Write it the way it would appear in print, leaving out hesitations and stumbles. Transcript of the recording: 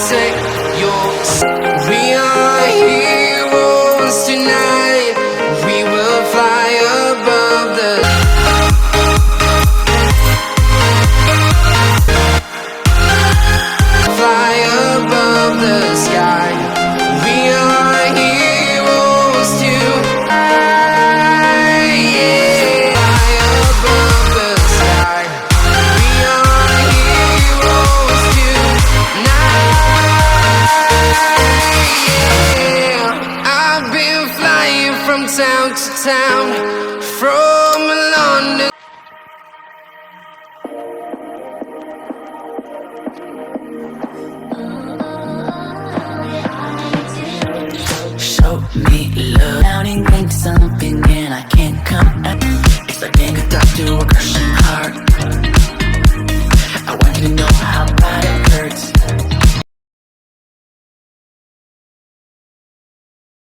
take we are heroes tonight. We will fly above the sky. We are heroes tonight. Yeah. Fly above the sky. We are heroes tonight. Yeah. I've been flying from town to town, from London. Show me love. Counting to something and I can't come up. It's like being a doctor or crush.